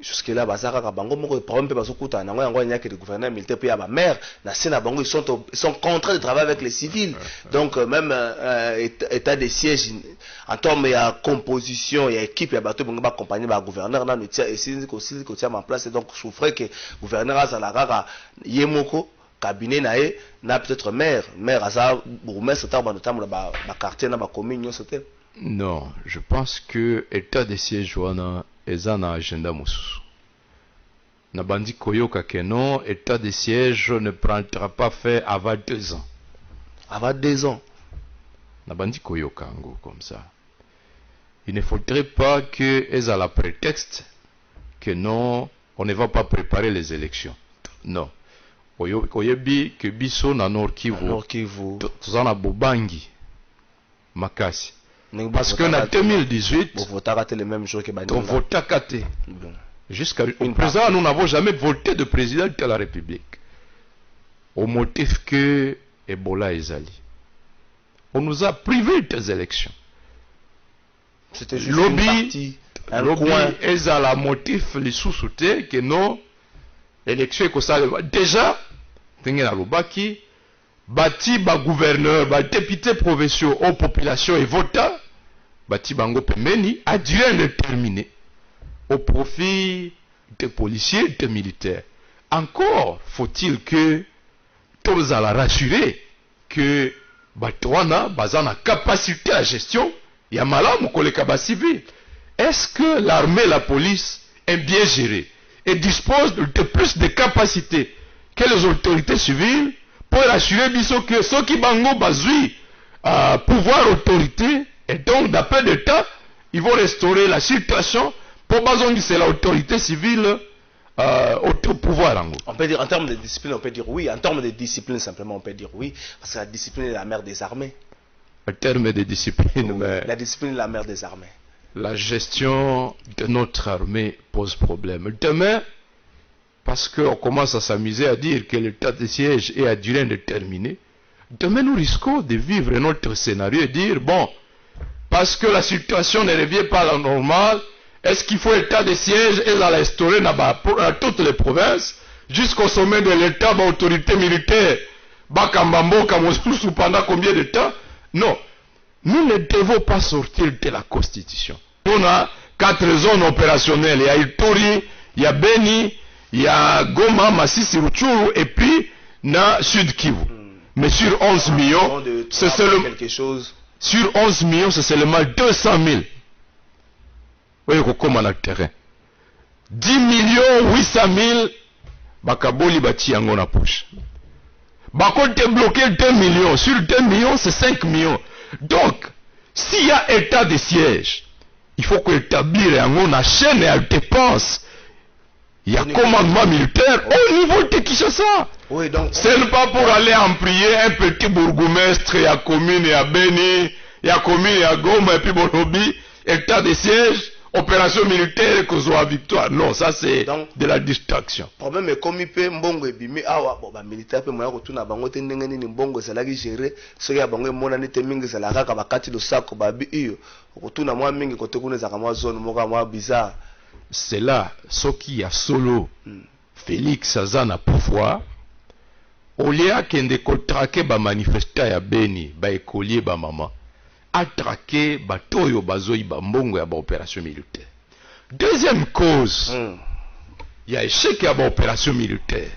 jusque là bazaka ka bango moko problème pe bazokuta nango yango nyaki de gouverneur militaire pe ya ba maire na sena bango ils sont contraints de travailler avec les civils. Donc même état de siège en termes ya composition ya équipe ya bato bango ba accompagner ba gouverneur na tia essayer ko tia en place. Donc je souffrais que gouverneur azala kaka yemoko cabinet nae na peut-être maire asa bourgmestre ta notamment ba quartier na ba commune c'était. Non, je pense que état de siège wana eza na agenda mosusu. Na bandi koyoka que non, état de siège ne prendra pas fait avant 2 ans. Avant 2 ans. Na bandi koyoka ngo comme ça. Il ne faudrait pas que eza la prétexte que non, on ne va pas préparer les élections. Non. Oyebi que biso na Nord Kivu. Tozana bobangi makasi. Parce que en 2018, on votait kate. Jusqu'à présent, nous n'avons jamais voté de président de la République. Au motif que Ebola est allé. On nous a privé des élections. C'était juste une partie, un coin. Et à la motif, les sous-soutés, que non, élection, que ça, déjà, Tengen Alobaki, bâti ba gouverneur, ba député provinciaux aux populations et vota, bâti bango pemeni, a duré indéterminé au profit des policiers et des militaires. Encore faut-il que tous à la rassurer que Batouana, bazana capacité à gestion, yamala mokoleka civil. Est-ce que l'armée, la police est bien gérée et dispose de plus de capacités que les autorités civiles pour rassurer biso que ceux qui bango bazui pouvoir autorité et donc d'après de temps ils vont restaurer la situation pour bazongi c'est l'autorité civile au pouvoir. On peut dire en termes de discipline on peut dire oui, en termes de discipline simplement on peut dire oui parce que la discipline est la mère des armées. En termes de discipline, oui, mais la discipline est la mère des armées. La gestion de notre armée pose problème. Demain, parce qu'on commence à s'amuser à dire que l'état de siège est à durée indéterminée, demain nous risquons de vivre notre scénario et dire, bon, parce que la situation ne revient pas à la normale, est-ce qu'il faut état de siège et la restaurer dans toutes les provinces, jusqu'au sommet de l'état, autorité militaire, Bakambambo, Kamosusu, pendant combien de temps? Non. Nous ne devons pas sortir de la Constitution. On a 4 zones opérationnelles. Il y a Ituri, il y a Beni, il y a Goma, Masisi, Rutshuru, et puis na Sud Kivu. Mais sur 11 millions, c'est seulement quelque chose. Sur 11 millions, c'est seulement 200 000. Oui, comment on a le terrain. 10 millions 800 000, bakaboli bati yango na poche. Bako débloquer 2 millions. Sur 2 millions, c'est 5 millions. Donc, s'il y a état de siège, il faut établir une chaîne à dépenses. Il y a commandement militaire au niveau de Kinshasa. Oui, donc. Ce n'est pas pour aller en prier un petit bourgmestre, il y a commune, il y a Beni, il y a commune, il y a Goma, et puis Bolobi, état de siège, opération militaire, que soit victoire. Non, ça c'est de la distraction. Le problème est comme il peut mbongo ebimi awa bon ba militaire pe moya kotuna bango te ndenge nini mbongo ezalaki gérer soki ya bango emonani te mingi ezalaka kaka bakati losako babi iyo kotuna mwa mingi kote kuna ezalaka mwa zone moko mwa bizarre. C'est là soki ya solo Félix aza na pouvoir au lieu akende kotrake ba manifestant ya Beni ba écolier ba mama atraquer batoyo bazoi ba mbongo ya ba opération militaire. Deuxième cause, il y a échec à ba opération militaire.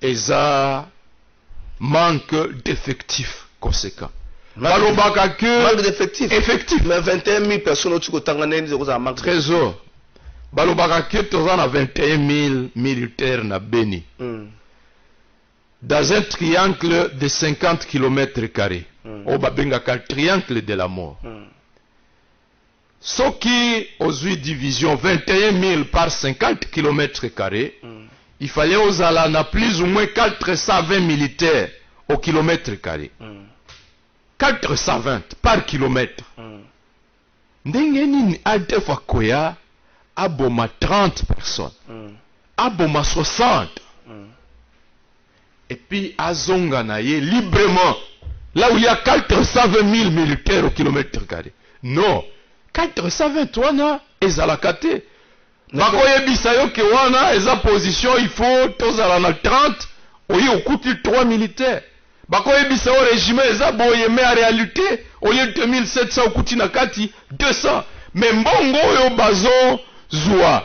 Et ça manque d'effectifs conséquents. Manque d'effectifs. Effectifs. Mais 21 000 personnes au-dessus de Tanganène, ça manque. Trésor. Balobaka que tu as 21 000 militaires na Beni. Dans un triangle de 50 km². Au Babengaka, triangle de la mort. Ce qui, aux 8 divisions, 21 000 par 50 km², il fallait aux Alana plus ou moins 420 militaires au km². 420 par kilomètre. Ndengeni Adefa Koya aboma 30 personnes. Aboma 60. Et puis Azonga Naye librement. Là où il y a 420 000 militaires au km². Non. 423 na ezalakate. bakoyebisa yo ke wana eza position il faut tozala na 30 oyi okuti 3 militaires bakoyebisa yo régime eza boye mais en réalité au lieu de 2700 okuti na kati 200 mais mbongo oyo bazo zwa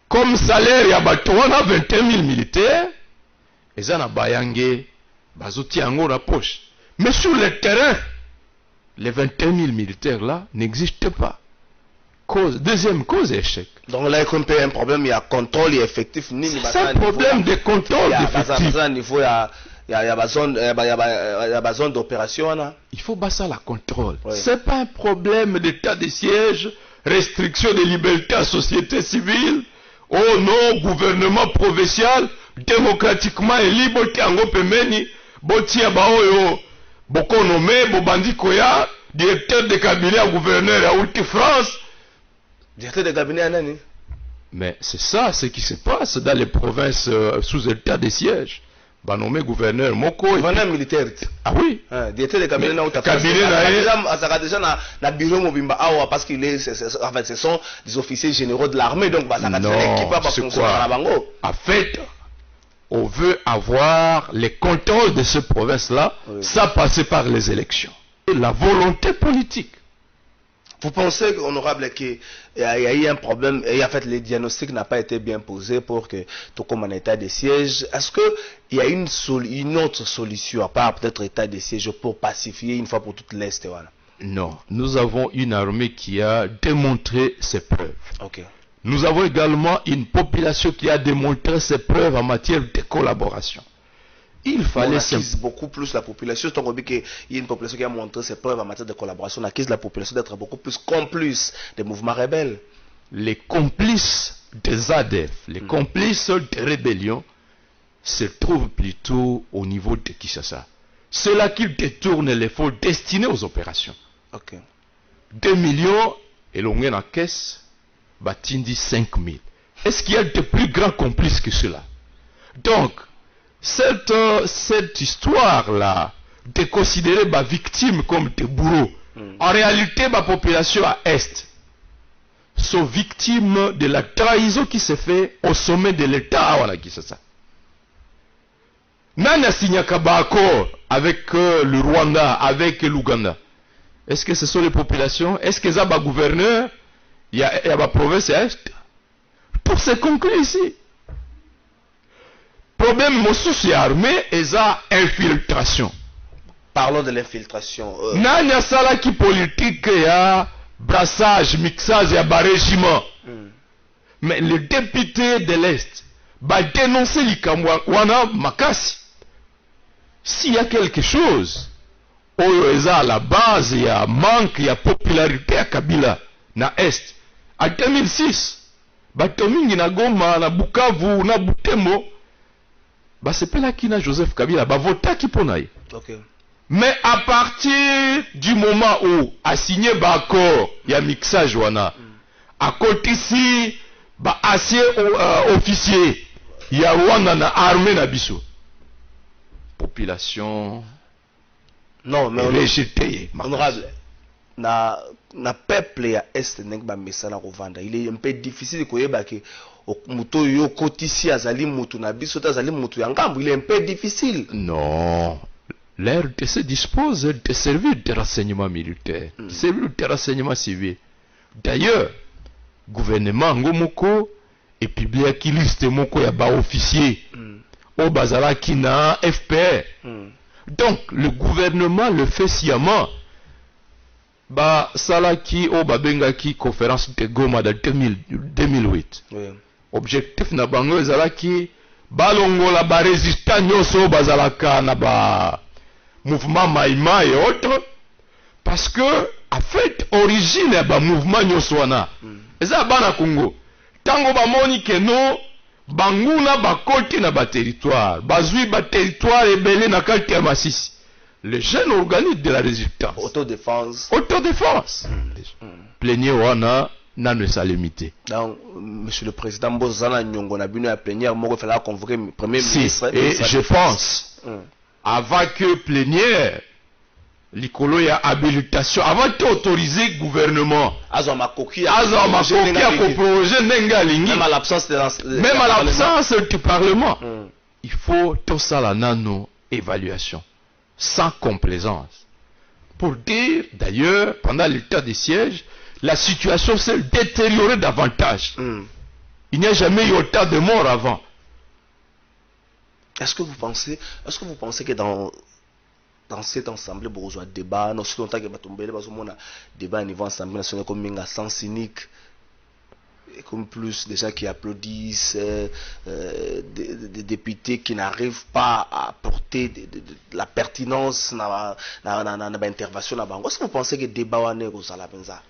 comme salaire ya bato wana 21 000 militaires eza na bayange bazoti yango na poche mais sur le terrain les 21 000 militaires là n'existent pas. Deuxième cause échec. Donc là, il y a un problème, il y a contrôle, il y a effectif. C'est un problème de contrôle d'effectif. Il y a besoin d'opération. Il faut basser la contrôle. Oui. Ce n'est pas un problème d'état de siège, restriction des libertés à la société civile, oh non, gouvernement provincial, démocratiquement élu, botiango pemeni, botia baoyo, boko nommé, bobandi koya, directeur de cabinet à gouverneur à Outi France. Directeur de cabinet à Nani? Mais c'est ça ce qui se passe dans les provinces sous état de siège. Bah nommé gouverneur Moko. Gouverneur militaire. Ah oui. Directeur de cabinet na Outa France. Cabinet na déjà na bureau mobimba awa parce qu'il est en fait ce sont des officiers généraux de l'armée donc bah ça a l'équipe pas fonctionner à la bango. En fait, on veut avoir les contrôles de ces provinces là, oui. Ça passer par les élections. Et la volonté politique. Vous pensez, honorable, qu'il y a eu un problème et en fait le diagnostic n'a pas été bien posé pour que tout comme un état de siège. Est-ce qu'il y a une autre solution à part peut-être état de siège pour pacifier une fois pour toutes l'Est? Voilà. Non, nous avons une armée qui a démontré ses preuves. Okay. Nous avons également une population qui a démontré ses preuves en matière de collaboration. Il fallait beaucoup plus la population. Tant qu'il y a une population qui a montré ses preuves en matière de collaboration, on acquise la population d'être beaucoup plus complice des mouvements rebelles. Les complices des ADF, les complices des rébellions se trouvent plutôt au niveau de Kinshasa. C'est là qu'ils détournent les fonds destinés aux opérations. Okay. 2 millions et l'on est en caisse, Batindi 5 000. Est-ce qu'il y a de plus grands complices que cela? Donc, cette histoire-là, de considérer ma victime comme des bourreaux, en réalité, ma population à Est sont victimes de la trahison qui se fait au sommet de l'État à Wanakisasa. Nana Signakaba accord avec le Rwanda, avec l'Ouganda. Est-ce que ce sont les populations? Est-ce que ça va gouverneur? Il y a ma province Est. Pour se conclure ici. Problème mosusu ya armée et ça infiltration. Parlons de l'infiltration. Nani asala ki politique ya brassage, mixage ya ba régiment. Mais le député de l'Est va dénoncer likamwa wana makasi. S'il y a quelque chose, oyo eza à la base il y a manque, il y a popularité à Kabila na Est. En 2006, batomingi na Goma, na Bukavu, na Butembo. Bah c'est pas là qui n'a Joseph Kabila bah vota qui ponaï. Okay. Mais à partir du moment où a signé accord il y a mixage wana à côté ici bah assez officier il y a Rwanda na armée na biso population non mais rejeté honorable na peuple ya Est nek ba mesala kovanda il est un peu difficile koyeba ke muto yo kotisi azali mutu na biso azali mutu ya ngambu il est un peu difficile. Non, l'RDC dispose de services de renseignement militaire, services de renseignement civil. D'ailleurs, gouvernement ngomoko et publié qui liste moko ya ba officier au bazala qui na FPR. Donc le gouvernement le fait sciemment. Ba salaki au babengaki conférence de Goma de 2008. Oui. Objectif na bango ezalaki balongola ba résistant nyonso bazalaka na ba mouvement maïma et autres parce que en fait origine ya ba mouvement nyonso wana eza bana Congo tango ba moni ke no banguna bakoti na ba territoire bazui ba territoire ebele na kati ya Masisi les jeunes organisent de la résistance autodéfense plénier wana nanu sa limité. Donc, monsieur le président Bozana Nyongo na bino ya plénière moko fallait convoquer premier ministre et je pense avant que plénière likolo ya habilitation avant d'autoriser le gouvernement Azo makoki à projet nengalingi même à l'absence du parlement. Il faut tout ça la nano évaluation sans complaisance pour dire d'ailleurs pendant l'état de siège la situation s'est détériorée davantage. Il n'y a jamais eu autant de morts avant. Est-ce que vous pensez que dans cette assemblée bourgeois débat, non si longtemps que batombele bazomona débat au niveau assemblée nationale comme minga sans cynique et comme plus des gens qui applaudissent, des députés qui n'arrivent pas à apporter de la pertinence dans l'intervention là-bas. Est-ce que vous pensez que le débat va aller au Salabenza?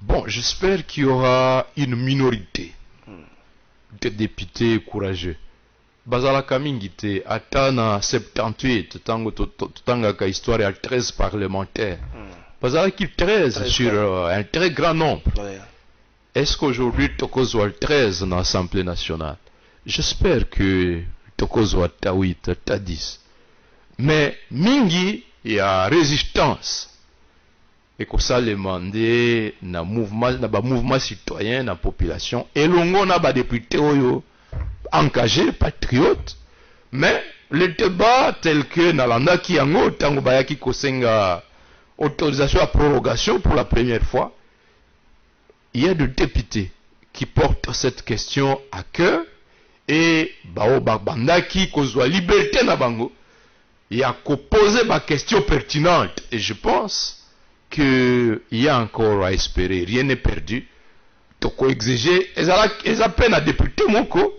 Bon, j'espère qu'il y aura une minorité de députés courageux. Bazalaka mingi te ata na 78 tango totangaka histoire ya 13 parlementaires. Bazalaki 13 sur un très grand nombre. Est-ce qu'aujourd'hui tokozwa 13 dans l'Assemblée nationale? J'espère que tokozwa ta 8, ta 10. Mais mingi ya résistance. Et que ça demande na mouvement citoyen na population et longo na ba député oyo engagé, patriote, mais le débat tel que Nalanda Kiango, Tango Bayaki Kosenga, autorisation à prorogation pour la première fois, il y a des députés qui portent cette question à cœur et Bao Babandaki Kozwa liberté na bango, il y a qu'à poser ma question pertinente et je pense qu'il y a encore à espérer, rien n'est perdu. Toko exiger, ils appellent à député Moko.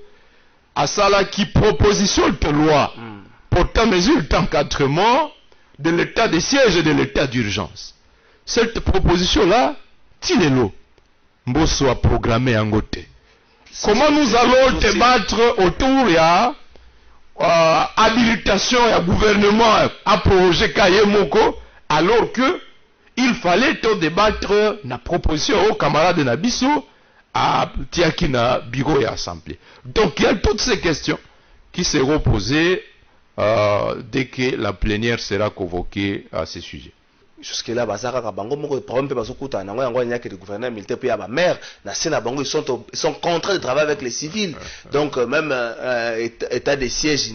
À ça qui proposition de loi portant mesure d'encadrement de l'état de siège et de l'état d'urgence. Cette proposition-là, Tilelo, Mbosso a programmé en côté. Comment nous allons débattre autour de habilitation et gouvernement à projet Kayemoko alors que il fallait débattre la proposition aux camarades de Nabiso à Tiakina bureau et assemblée. Donc il y a toutes ces questions qui seront posées dès que la plénière sera convoquée à ce sujet. Jusque là bazaka bango moko problème pe bazokuta nango yango nyaki le gouverneur militaire pe ya ba maire na sena bango ils sont contraints de travailler avec les civils. Donc même état de siège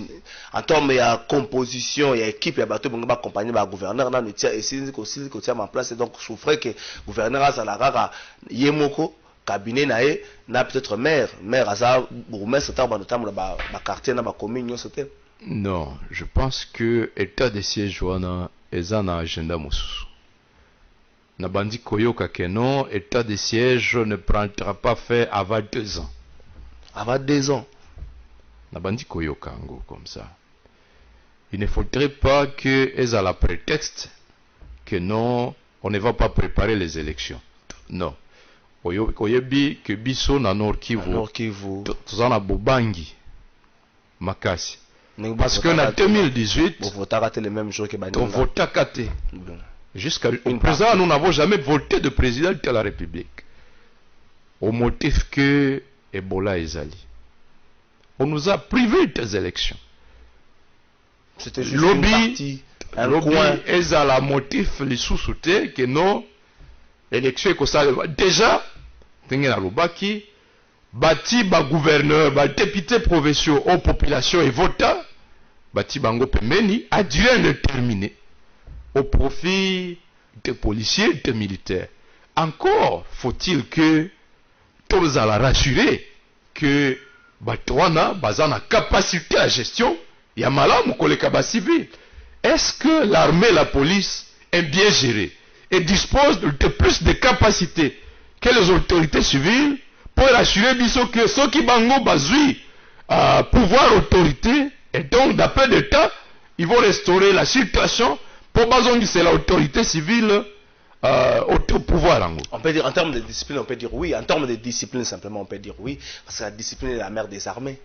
en termes ya composition ya équipe ya bato bango ba accompagner ba gouverneur na ne tia essayer ko tia en place donc souffrait que gouverneur azala kaka yemoko cabinet nae na peut-être maire asa bourgmestre ta notamment ba quartier na ba commune c'était. Non, je pense que état de siège wana eza na agenda mosusu. Na bandi koyoka que non, état de siège ne prendra pas fait avant 2 ans. Avant 2 ans. Na bandi koyoka ngo comme ça. Il ne faudrait pas que eza la prétexte que non, on ne va pas préparer les élections. Non. Oyebi que biso na Nord Kivu. Tozana bobangi makasi. Parce que en 2018, on votait les mêmes jours que on votait jusqu'à présent, nous n'avons jamais voté de président de la République. Au motif que Ebola est allé. On nous a privés des élections. C'était juste une partie, un coin. Et à la motif, les sous-soutés, que non, élection que ça déjà, Tengena Lubaki, bâti ba gouverneur, ba député provinciaux aux populations et votants, bâti bango pemeni, a duré indéterminé au profit des policiers et des militaires. Encore faut-il que tous à la rassurer que Batouana bazana capacité à gestion, yamala mukoleka civil. Est-ce que l'armée et la police est bien gérée et dispose de plus de capacités que les autorités civiles pour rassurer biso que ceux qui bango bazui pouvoir autorité et donc d'après de temps ils vont restaurer la situation pour bazongi c'est l'autorité civile au pouvoir en gros. On peut dire en termes de discipline on peut dire oui, en termes de discipline simplement on peut dire oui parce que la discipline est la mère des armées.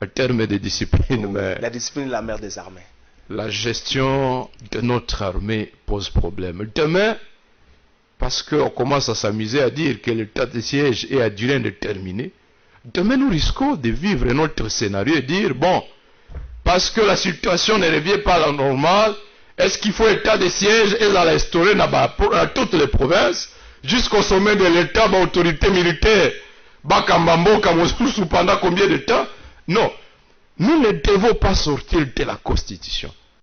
En termes de discipline, oui, mais la discipline est la mère des armées. La gestion de notre armée pose problème. Demain, parce qu'on commence à s'amuser à dire que l'état de siège est à durée indéterminée, demain nous risquons de vivre notre scénario et dire, bon, parce que la situation ne revient pas à la normale, Est-ce qu'il faut état de siège et à l'instaurer dans toutes les provinces, jusqu'au sommet de l'état, autorité militaire, pendant combien de temps? Non. Nous ne devons pas sortir de la Constitution.